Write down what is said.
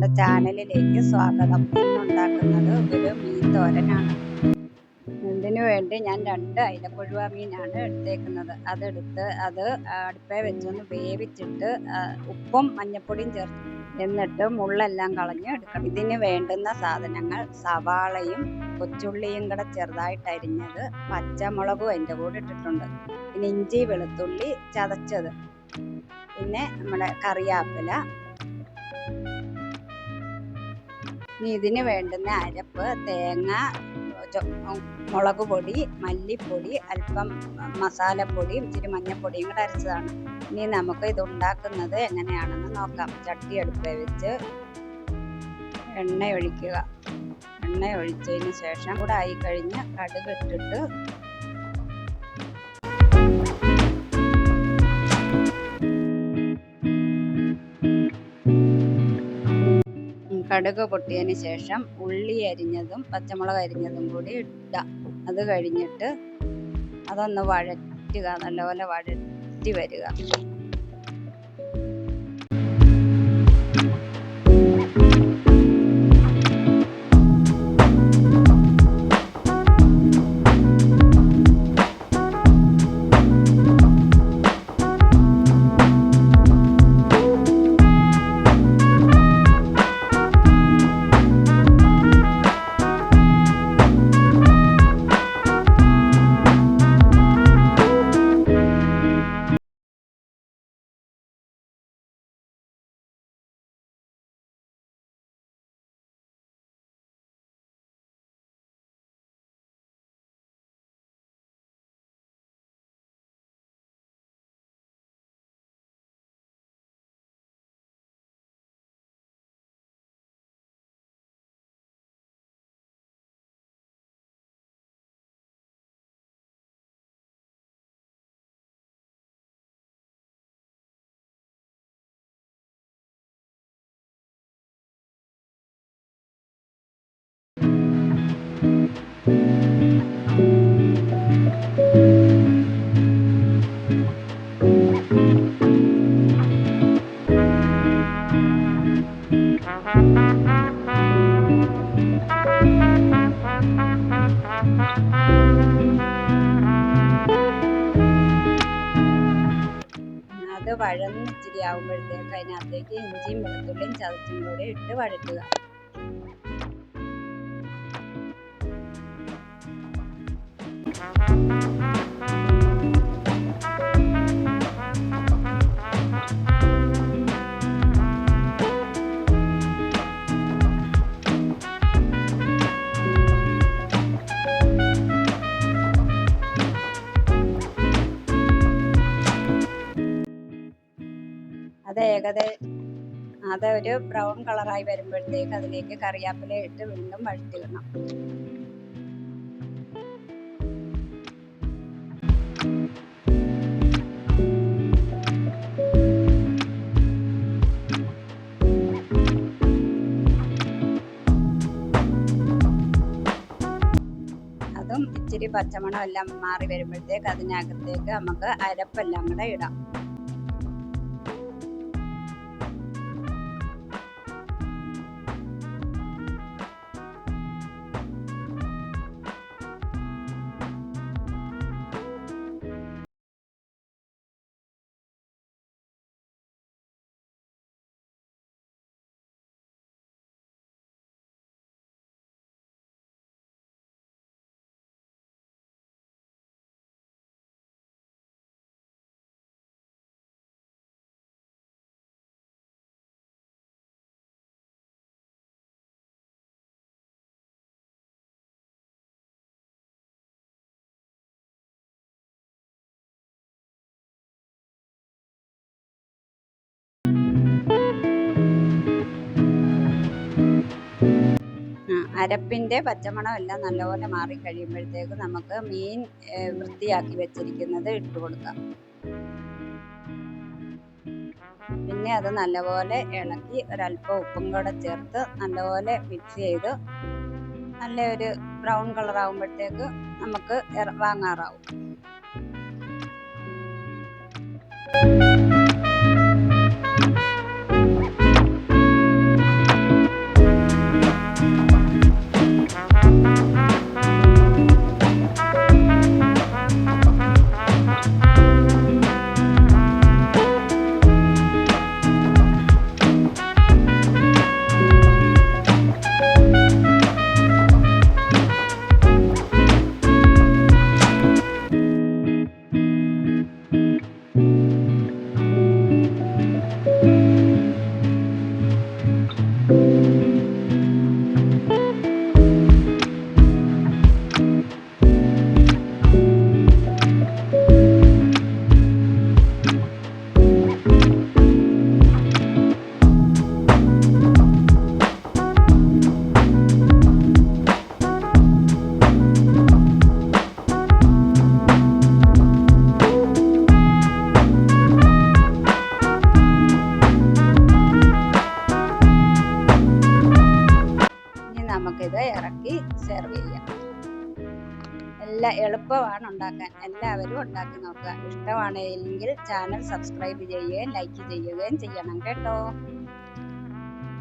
നമ്മുടെ ചാനലിലേക്ക് സ്വാഗതം. ഇന്നുണ്ടാക്കുന്നത് ഒരു മീൻ തോരനാണ്. ഇതിനു വേണ്ടി ഞാൻ 2 അയിലക്കൊഴുവ മീനാണ് എടുത്തേക്കുന്നത്. അത് അടുപ്പേ വെച്ചൊന്ന് വേവിച്ചിട്ട് ഉപ്പും മഞ്ഞപ്പൊടിയും ചേർത്ത് എന്നിട്ട് മുള്ളെല്ലാം കളഞ്ഞ് എടുക്കണം. ഇതിന് വേണ്ടുന്ന സാധനങ്ങൾ സവാളയും കൊച്ചുള്ളിയും കൂടെ ചെറുതായിട്ട് അരിഞ്ഞത്, പച്ചമുളകും അതിൻ്റെ കൂടെ ഇട്ടിട്ടുണ്ട്, പിന്നെ ഇഞ്ചി വെളുത്തുള്ളി ചതച്ചത്, പിന്നെ നമ്മുടെ കറിവേപ്പില. ഇനി ഇതിന് വേണ്ടുന്ന അരപ്പ് തേങ്ങ, മുളക് പൊടി, മല്ലിപ്പൊടി, അല്പം മസാലപ്പൊടിയും ഇച്ചിരി മഞ്ഞൾപ്പൊടിയും കൂടെ അരച്ചതാണ്. ഇനി നമുക്ക് ഇത് ഉണ്ടാക്കുന്നത് എങ്ങനെയാണെന്ന് നോക്കാം. ചട്ടി അടുപ്പേ വെച്ച് എണ്ണ ഒഴിക്കുക. എണ്ണ ഒഴിച്ചതിന് ശേഷം കൂടെ ആയിക്കഴിഞ്ഞ് കടുക് ഇട്ടിട്ട് കടുക് പൊട്ടിയതിന് ശേഷം ഉള്ളി അരിഞ്ഞതും പച്ചമുളക് അരിഞ്ഞതും കൂടി ഇടുക. അത് കഴിഞ്ഞിട്ട് അതൊന്ന് വഴറ്റുക, നല്ലപോലെ വഴറ്റി വരിക. അത് വഴന്ന് ഇച്ചിരി ആകുമ്പോഴത്തേക്ക് അതിനകത്തേക്ക് ഇഞ്ചിയും വെളുത്തുള്ളിയും ചതച്ചും കൂടി ഇട്ട് വഴറ്റുക. അതൊരു ബ്രൗൺ കളറായി വരുമ്പോഴത്തേക്ക് അതിലേക്ക് കറിവേപ്പില ഇട്ട് വീണ്ടും വഴറ്റിയിടണം. അതും ഇച്ചിരി പച്ചമണം എല്ലാം മാറി വരുമ്പോഴത്തേക്ക് അതിനകത്തേക്ക് നമുക്ക് അരപ്പെല്ലാം കൂടെ ഇടാം. അരപ്പിൻ്റെ പച്ചമണം എല്ലാം നല്ലപോലെ മാറി കഴിയുമ്പോഴത്തേക്ക് നമുക്ക് മീൻ വൃത്തിയാക്കി വെച്ചിരിക്കുന്നത് ഇട്ട് കൊടുക്കാം. പിന്നെ അത് നല്ലപോലെ ഇളക്കി ഒരല്പം ഉപ്പും കൂടെ ചേർത്ത് നല്ലപോലെ മിക്സ് ചെയ്ത് നല്ലൊരു ബ്രൗൺ കളർ ആകുമ്പോഴത്തേക്ക് നമുക്ക് വാങ്ങാറാവും. ഇത് ഇറക്കി സെർവ് ചെയ്യാം. എല്ലാം എളുപ്പമാണ് ഉണ്ടാക്കാൻ. എല്ലാവരും ഉണ്ടാക്കി നോക്കുക. ഇഷ്ടമാണെങ്കിൽ ചാനൽ സബ്സ്ക്രൈബ് ചെയ്യുകയും ലൈക്ക് ചെയ്യുകയും ചെയ്യണം കേട്ടോ.